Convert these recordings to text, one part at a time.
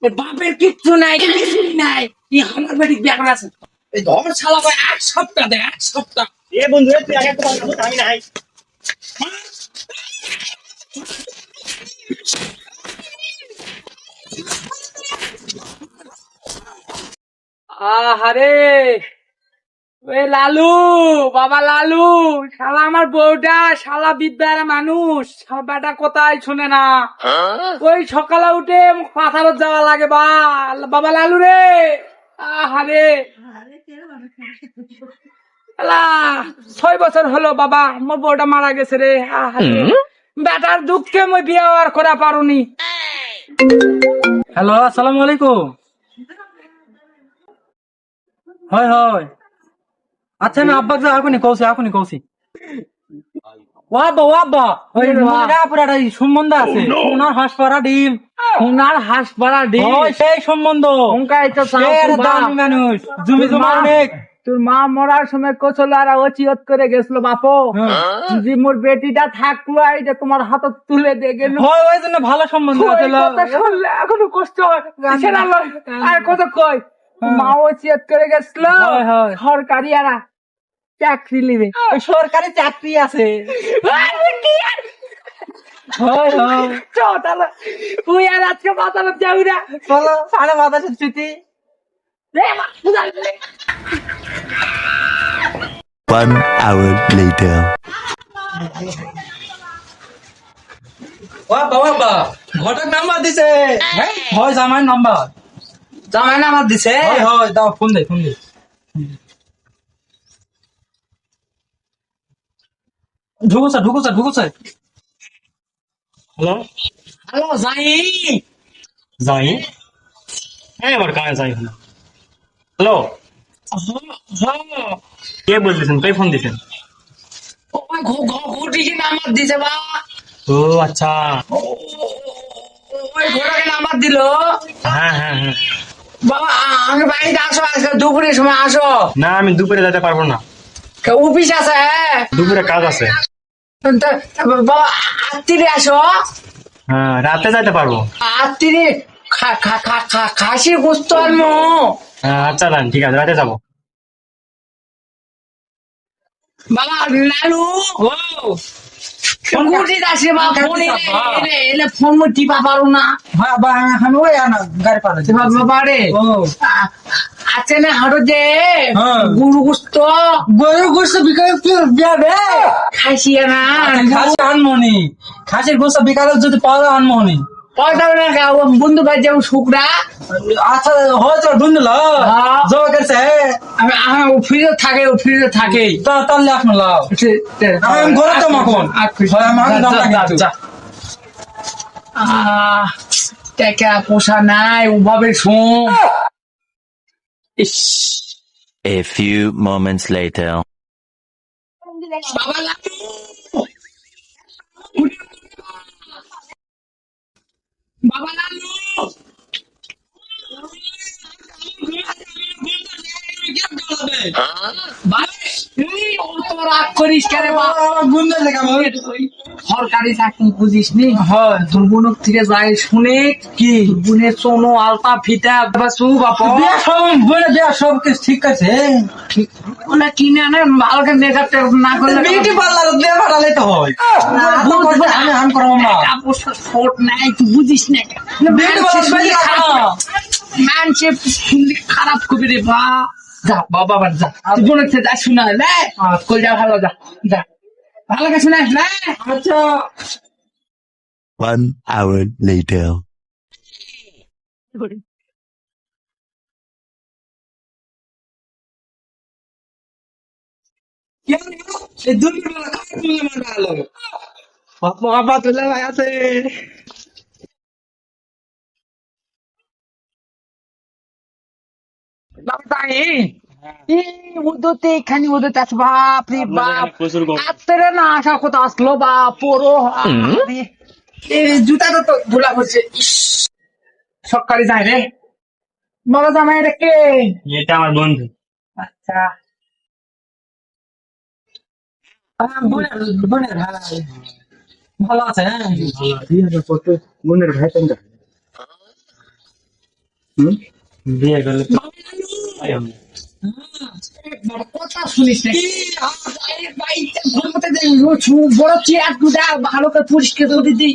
ওর বাপের কিচ্ছু নাই, কিছুই নাই। আমার বাড়ি ব্যাগ আছে। এই ধর শালা ভাই, 1 সপ্তাহ দে, 1 সপ্তাহ। এ বন্ধু তুই আগে একটু কথা বল, আমি নাই। আহারে ওই লালু, বাবা লালু, শালা আমার বউটা শালা বিদ্যার মানুষ, বেটা কোথায় শুনে না। ওই সকালে উঠে পাথারত যাওয়া লাগে বাবা লালু রে। আহারে 6 বছর হলো বাবা, আমার বউটা মারা গেছে রে। আহারে বেটার দুঃখে মই বিয়ে আর করা পারুনি। হ্যালো, আসসালামু আলাইকুম। হয় হয়, আচ্ছা আমি আব্বাক যা এখনই কৌছি। ওয়াব্বা ওই পুরাটা সম্বন্ধ আছে, সোনার হাঁস পাড়া ডিম সেই সম্বন্ধ। দামি মানুষ, জমি জমা অনেক। তোর মা মরার সময় কচল আর ওচিয়ত করে গেছিল বাপো, যদি মোর বেটিটা থাকলো এইটা তোমার হাতত তুলে দিয়ে গেল। ওই জন্য ভালো সম্বন্ধ শুনলে এখনো কষ্ট হয়। আর কত কয়, মা ওচিয়ত করে গেছিল সরকারি আর চাকরি লিবে। সরকারি চাকরি আছে। তুই আর আজকে বাতানো যাবি না, চলো বাতাসের স্মৃতি। One hour later. বাবা ঘটক নাম্বার দিছে। হয় জামাই নাম্বার দিছে। হয় দাও, ফোন দে। ঢুকুছে। হ্যালো যাই হ্যাঁ আমার কানে যাই হলো। হ্যালো কে বলতেছেন, কে ফোন দিছেন? ঘুটিকে নাম্বার দিছে বা। ও আচ্ছা, ওই ঘোড়াকে নাম্বার দিল। হ্যাঁ বাবা আমার বাড়িতে আসো, আজকে দুপুরের সময় আসো। না আমি দুপুরে যেতে পারবো না, অফিস আছে। দুপুরে কাজ আছে। বাবা আত্মীয় আসো। হ্যাঁ রাতে যেতে পারবো। আত্মীয় খাসির গোস্ত আনবো। হ্যাঁ আচ্ছা দান, ঠিক আছে রাতে যাবো। বাবা লালু ঘুটি আসে বা ফোন এলে ফোন মো টিপা পারো না। বাবারে আছে না হাঁটো যে গরু গোস্ত বিকালে খাসি না আনমনি খাসির গোস্ত বিকালে যদি পাওয়া যায় আনমনি। বন্ধু ভাই যেমন শুকরা। আচ্ছা হয়তো বন্ধু জমা করছে। ফ্রিজে থাকে তাহলে এখন লাও আমি ঘরে তো মাখন টাকা পোষা নাই ওভাবে শোন। A few moments later. বাবা লালু, বাবা লালু রাগ করিস কেন? সরকারি চাকরি বুঝিস নি? তোর বোনক থেকে যাই শুনে কি বোনের চনো আলতা ফিতা বাসু বাপ সব কিছু ঠিক আছে। ওনা কিনে আনে ভালো করে মেকআপ না করলে বিউটি পার্লার দিয়ে ভাড়ালে তো হয়। আমি আম করবো না, শর্ট নাই তুই বুঝিস না। মানুষে খারাপ কবি রে বা। যা বাবা যা, তুই বোনের থেকে যা শোনা রে কই যা ভালো, যা ভালো করে শোনা। আচ্ছা 1 hour later. আছে আসা কথা আসলো বা পরো জুতাটা তো ধুলা পড়ছে। সরকারি যায় রে বাবা, জামাই এটা কে? এটা আমার বন্ধু। আচ্ছা বোনের ভালো আছে। বোনের ভাই বিয়ে করলে তো তাই হবে। কথা শুনিস নাকি? বড় চেয়ার টুটা ভালো করে পরিষ্কার করে দিই।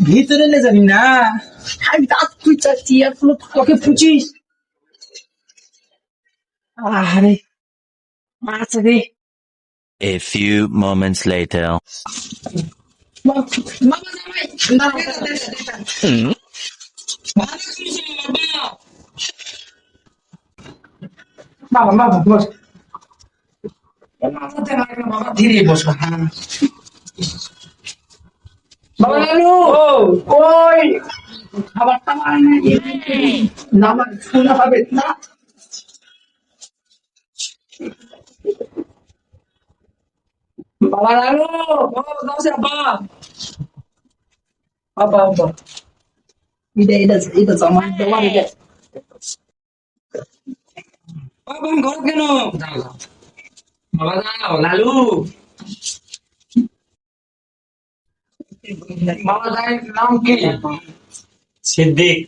ভিতরে লে যাবি না। আমি তা তুই চেয়ার গুলো তোকে পুছিস। আরে আচ্ছা রে A few moments later. বাবা জামাই ভালো করিস বাবা বাবা বস বাবা ধীরে বস হ্যাঁ বাবা লালু ওই খাবারটা মানে না আমার শোনা হবে না বাবা লালু ও দাও বাবা বাবা বাবা এটা আমার দেওয়া এটা বাবা ঘর কেন বাবা যাও লালু বাবা যাই নাম কি সিদ্দিক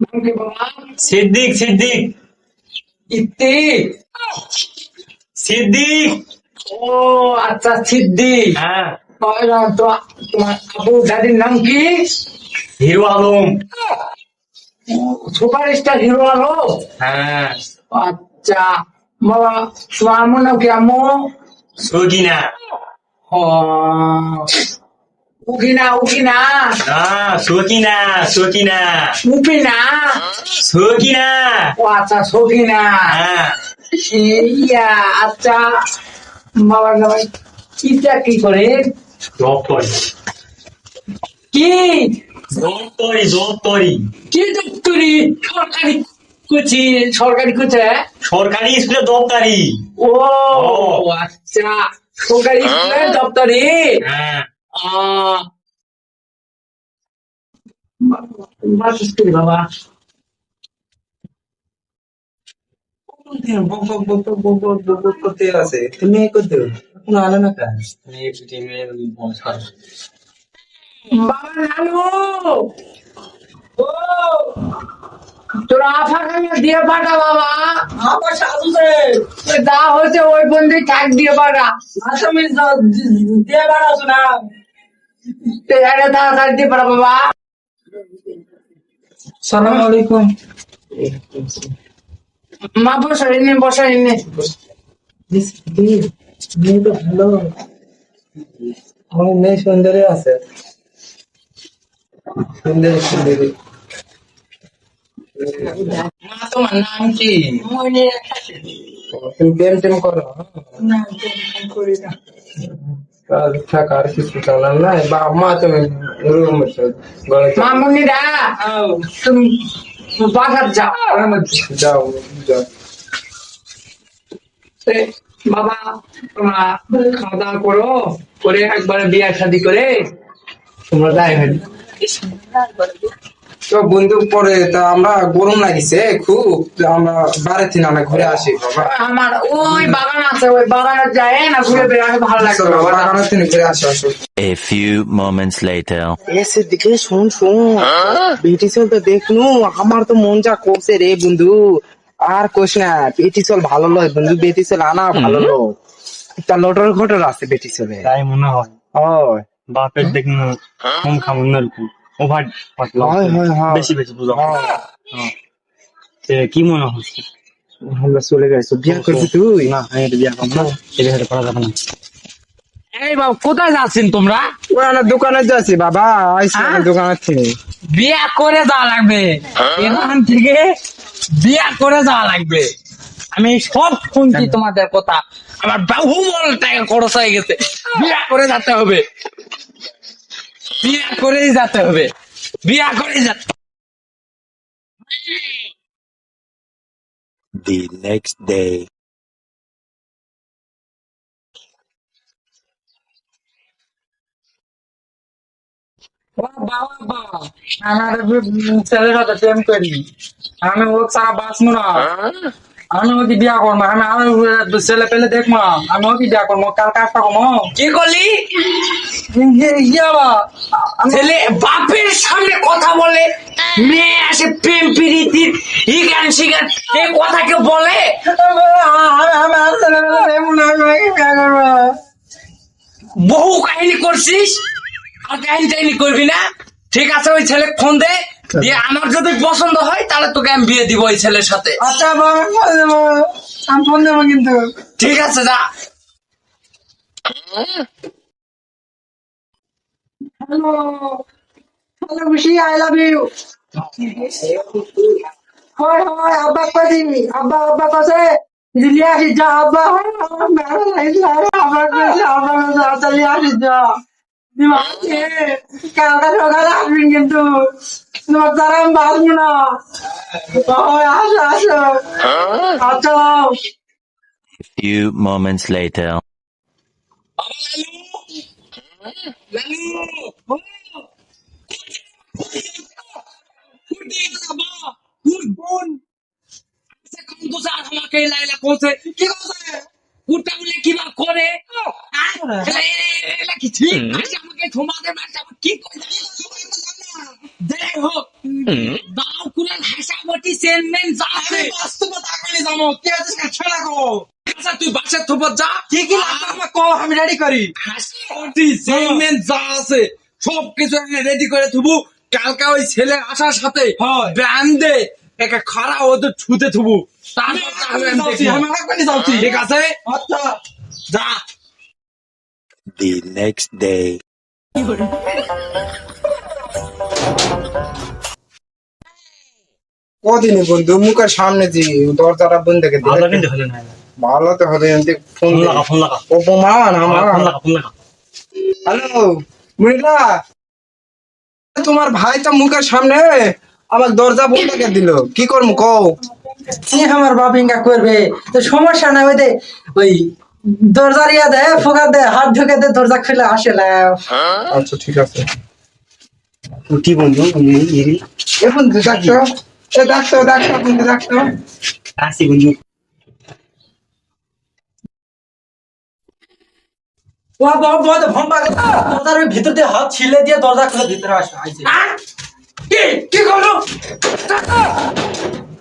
নাম কি বাবা সিদ্দিক সিদ্দিক ইতি সিদ্দিক। ও আচ্ছা সিদ্ধি হ্যাঁ, তোমার আবু দাদির নাম কি হিরো আলম। সুপারস্টার হিরো আলো হ্যাঁ, আচ্ছা বাবা তোমার আম্মুর নাম কি আম্মু সকিনা। উকিনা উকিনা সকিনা সকিনা উপিনা সকিনা। ও আচ্ছা সকিনা হ্যাঁ, ইয়া আচ্ছা বাবার নাম কি চাকরি করে জব করি কি জব করি জব করি। কি দপ্তরি সরকারি করছি সরকারি করছে সরকারি স্কুলে দপ্তরি। ও আচ্ছা সরকারি স্কুলের দপ্তরে হ্যাঁ, বাবা বক বক বক বক বক বক বক বক করতে আছে। তুমি এই করতে কোনো আলো না কেন? বাবা লালু ও তোরা আফা খানা দিয়ে পাঠা বাবা আমার সাজুছে। ওই দা হচ্ছে ওই বন্ধু থাক দিয়ে পাঠা আসামি দিয়ে বাড়াছো না। এটা তাড়াতাড়ি দিয়ে পাঠা বাবা সালাম আলাইকুম। মা বসা এনে মেয়ে তো ভালো। আমার মেয়ে সুন্দরী আছে। সুন্দরী সুন্দরী। মা তোমার নাম কি তুমি প্রেম টেম করো? না করি না কাজ থাকার কিছু জানার নাই। বা মা তুমি গড়ে মামুনিরা তুমি বাসার যাও যাও যাও। বাবা তোমরা খাওয়া দাওয়া করো করে একবারে বিয়ে শাদি করে তোমরা যাই হইল তো বন্ধু পরে তা আমরা গরম লাগিছে খুব। তো আমরা বাড়িতে না ঘুরে আসি বাবা। আমার ওই বাগান আছে ওই বাগানে যায় না ঘুরে বেড়াতে ভালো লাগবে চলো, বাবা বাগানের থেকে ঘুরে আসো আসো। A few moments later. এসে দিকে শুন বেটি চল তো দেখনু আমার তো মন যা করছে রে বন্ধু আর কোশ না বেটি চল ভালো লয় বন্ধু বেটি চল আনা ভালো লো তা লটর ঘটর আছে বেটি চলে তাই মনে হয়। ও বাপের দেখুন কম খাবো না ওভার হয় হয় হয় বেশি বেশি বুঝো। কি মনে হচ্ছে? আমরা চলে গেছো বিয়া করবি তুই না আমি এটা বিয়া করবো না, এটা হেঁটে করা যাবে না। এই বাবা কোথায় যাচ্ছেন তোমরা ওরা দোকানে যাচ্ছি বাবা আইসি হ্যাঁ? দোকানের থেকে বিয়া করে যাওয়া লাগবে এখান থেকে বিয়া করে যাওয়া লাগবে আমি সব শুনছি তোমাদের কথা আমার বহুমূল টাকা খরচ হয়ে গেছে বিয়া করে যেতে হবে বিয়া করেই যেতে হবে বিয়া করেই যেতে The next day. আমার ছেলের সাথে প্রেম করি আমি ও সারা বাঁচবো না আমি ওকে বিয়া করবো আমি ছেলে পেলে দেখবো আমি ওকে বিয়া করবো কাল কাজটা কমো কি করলি ছেলে বাপের সামনে কথা বলে মেয়ে আসে প্রেম প্রীতির ইগান শিগান এই কথাকে বলে বহু কাহিনী করছিস আর কাহিনী টাহিনী করবি না ঠিক আছে ওই ছেলে ফোন দে দিয়ে আমার যদি পছন্দ হয় তাহলে তোকে আমি বিয়ে দিব ওই ছেলের সাথে আচ্ছা বাবা ফোন দেবো, আমি ফোন দেবো কিন্তু। ঠিক আছে যা হ্যালো হ্যালো খুশি, আই লাভ ইউ। হয় হয় আব্বা কদি, আব্বা আব্বা কসে লিয়ে আসি যা আব্বা, আব্বা কইছে আচ্ছা লিয়ে আসি যা দিমাকে কালকে সকালে আসবেন কিন্তু তোমার দ্বারা আমি বাঁচবো না। হয় আসো আসো, আচ্ছা A few moments later. তুই বাসার থোপর যা কি কি লাগবে আমাকে কও, আমি রেডি করি। যা আছে সব কিছু রেডি করে থুবু কালকা ওই ছেলে আসার সাথে ব্যান্ডে একা খাড়া ওদের ছুতে থুবু ঠিক আছে আচ্ছা যা The next day. কদিনই বন্ধু মুখের সামনে যে দরজাটা বন্ধ করে ভালো দিলে কিন্তু হলো না ভালো তো হবে এমনি ফোন ফোন লাগা অপমান আমার। ফোন লাগা হ্যালো মুনিলা, তোমার ভাই তো মুখের সামনে আমার দরজা বন্ধ করে দিল, কি করবো কও? কি আমার বাপিঙ্গা করবে, তো সমস্যা নাই, ওই দে ওই দরজা ইয়া দে ফোকা দে হাত ঢুকে দে দরজা খুলে আসে না। আচ্ছা ঠিক আছে। কি বন্ধু ইরি এখন ডাকতো ডাকতো ডাকতো বন্ধু ডাকতো। আসি বন্ধু ও বাবা তো ভম্বা দরজার ভিতর দিয়ে হাত ছিলে দিয়ে দরজা খুলে ভিতরে আসে আইছে। কি করলো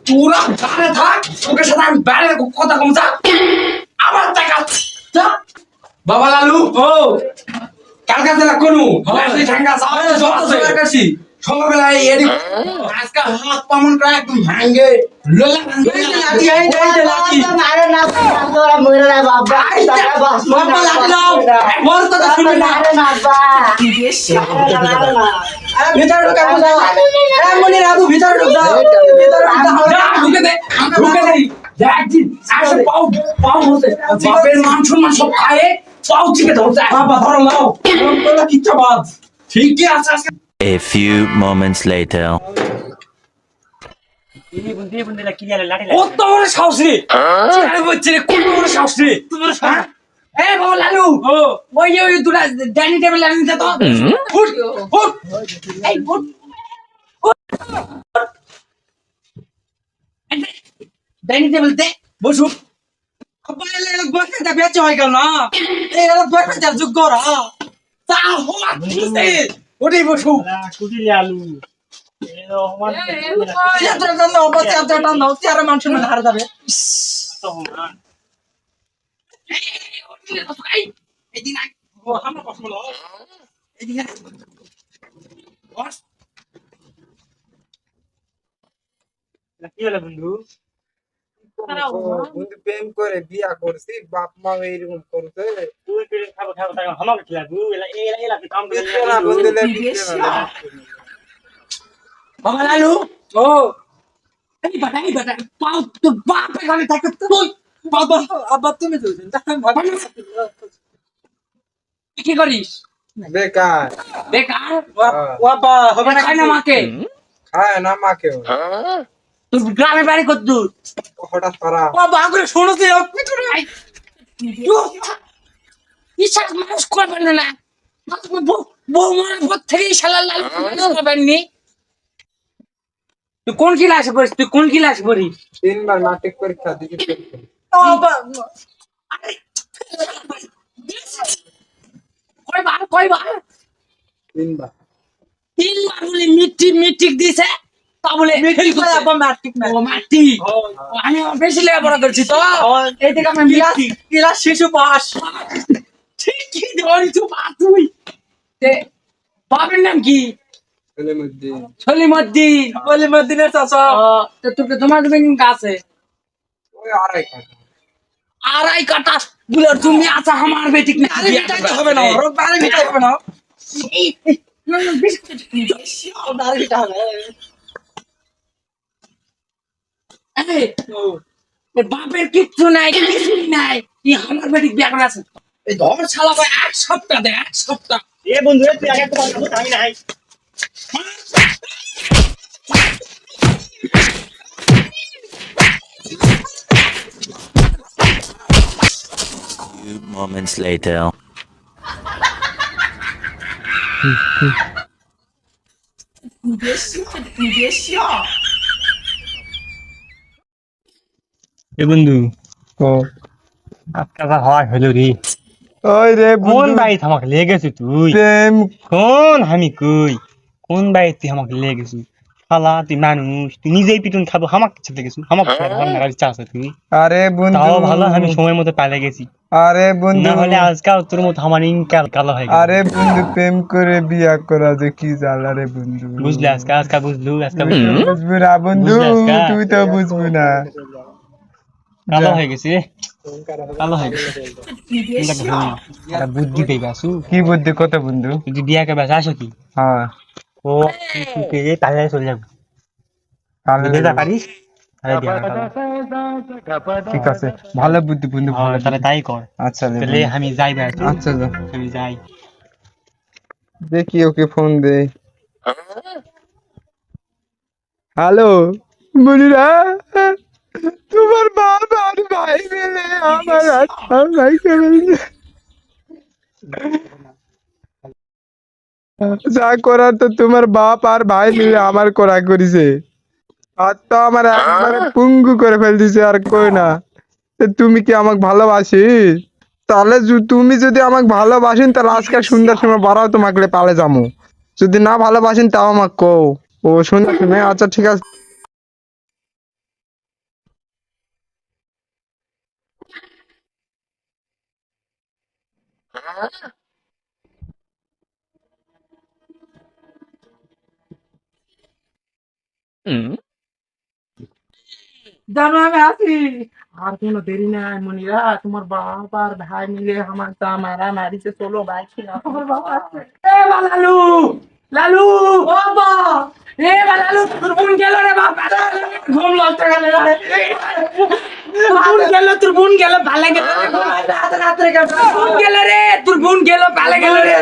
তোরা জানে থাক তোকে সাথে আমি বাইরে কথা কম যা আবার টাকা যা বাবা লালু ও কালকা জেলা কোনু লাঠি ঠাঙ্গা সব জোগাড় করছি। সকালবেলায় এডি আজকে হাত পামন প্রায় একদম ভাঙ্গে লোলা এই যে লাঠি, এই যে লাঠি। বাবা লাঠি দাও, মোর কথা শুনবে না। ভিতরে ঢুকে দাও, এ মনির আবু ভিতরে ঢুক দাও, ভিতরে ঢুক দাও। ঢুকে দে ঢুকে দে দেখছি আসে পাও পাও হতে বাপের মান সম্মান সব খায়ে পাও চিকে ধরতে বাবা ধরো নাও, বলো কিচ্ছা বাদ। ঠিকই আছে আজকে A few moments later. বন্ধু বন্ধু কি লাঠি কত বড় সাহস রে চেয়ারে বসছে রে কত বড় সাহস রে হ্যাঁ? এ বাবা লালু ওই যে ওই দুটা ডাইনিং টেবিল আনি দে তো উঠ উঠ এই উঠ ডাইনিং টেবিল দে বসু আব্বা এলে বসে যা বেঁচে হয়ে গেল না, এই এলা বসে যা যোগ্য রা। তা হওয়া দিছে ওটাই বসু কুটিলে আলু এ রহমান চেয়ারটা টান দাও, আব্বা চেয়ারটা টান দাও, চেয়ারে মানুষ হারা যাবে। এই দিন আই ও আমরা কষ্ট হলো, এই দিন বস কি হলো বন্ধু বন্ধু প্রেম করে বিয়া করছি, বাপ মা এইরকম করছে। তুই কি খাবো খাবো তাই আমাকে খিলা দু এলা এলা এলা কাম করে বিচ্ছে না বন্ধু লে বিচ্ছে না। বাবা লালু ও এই বাটা পাও তোর বাপে গানে থাকে তুই বাবা আব্বা তুমি দুজন কি করিস বেকার বেকার বাবা হবে না খাই না মাকে খায় না মাকেও, তোর গ্রামে বাড়ি কত দূর হঠাৎ পারা বাবা করে শুনছি ইচ্ছা মানুষ করবেন না বউ মারার পর থেকেই শালা লাল মানুষ করবেন নি তুই কোন ক্লাসে পড়িস তুই কোন ক্লাসে পড়িস 3 বার ম্যাট্রিক পরীক্ষা দিয়েছি। বাবা কয়বার 3 বার 3 বার বলে মিট্রিক দিছে তা বলে ফেল করছে। আব্বা ম্যাট্রিক না ও মাটি আমি আমার বেশি লেখাপড়া করছি তো এই থেকে আমি ক্লাস শিশু পাস ঠিকই ধরি তো পা তুই তে বাপের নাম কি সলিমুদ্দিন বলিমদ্দিনের চাচা তো তোমার জমি আছে আড়াই কাটা গুলোর জমি আছে আমার বেটিক না আরে মিটাইতে হবে না ওর বাড়ি মিটাই হবে না বাড়ি মিটা হবে এই, ওর বাপের কিচ্ছু নাই কিছুই নাই ই আমার বেটিক বিয়ে করে আছে এই ধর শালা ভাই 1 সপ্তাহ দে 1 সপ্তাহ এ বন্ধু তুই আগে একটা কথা বল, আমি নাই। Few moments later. এ বন্ধু আজকে যা হয় হলো রে। ওই রে কোন বাড়িতে আমাকে লেগেছিস তুই? প্রেম কোন আমি কই কোন বাড়িতে আমাকে লেগেছিস? শালা তুই মানুষ, তুই নিজেই পিটুন খাবো আমাকে ছেড়ে গেছিস, আমাকে রাখার ইচ্ছা আছে তুই? আরে বন্ধু তাও ভালো আমি সময় মতো পালে গেছি, আরে বন্ধু না হলে আজকাল তোর মতো আমার ইনকাল কালো হয়ে গেছে। আরে বন্ধু প্রেম করে বিয়া করা যে কি জ্বালা রে বন্ধু বুঝলি আজকে বুঝলু আজকে বুঝলু বুঝবো না বন্ধু বুঝলি আজকা? তুই তো বুঝবো না কালো হয়ে গেছে রে, কালো হয়ে গেছে। একটা বুদ্ধি পেয়ে গেছু, কি বুদ্ধি কত বন্ধু তুই বিয়াকে বেসা আসো কি হ্যাঁ ও তুই পেয়ে তাহলে চলে যাবো, তাহলে যদি যা পারিস তাহলে বিয়া কর। ঠিক আছে ভালো বুদ্ধি বন্ধু ভালো হ্যাঁ, তাহলে তাই কর। আচ্ছা রে তাহলে বন্ধু। আমি যাই বেড়াতে, আচ্ছা যা আমি যাই। দেখি ওকে ফোন দে হ্যালো বন্ধুরা তোমার বাপ আর ভাই মিলে আমার ভাইকে বলছে যা করার তো তোমার বাপ আর ভাই মিলে আমার করা করেছে আর তো আমার একবারে পুঙ্গু করে ফেল দিছে আর কই না তা তুমি কি আমাকে ভালোবাসিস তাহলে তুমি যদি আমাকে ভালোবাসেন তাহলে আজকে সুন্দর সময় বাড়াও তোমাকে পালে যাবো যদি না ভালোবাসেন তাও আমাকে কও ও সুন্দর সময় আচ্ছা ঠিক আছে জানো আমি আছি আর কোনো দেরি নাই মনিরা তোমার বাপ আর ভাই মিলে আমার তা মারা মারিছে চলো ভাই তোমার বাবা আছে এ বা লালু লালু বাবা এ বা লালু তোর বোন গেল রে বাবা ঘুম লাগতে গেল রে তোর বোন গেল পালে গেল রে রাত্রে গেল তোর বোন গেল রে তোর বোন গেল পালে গেল রে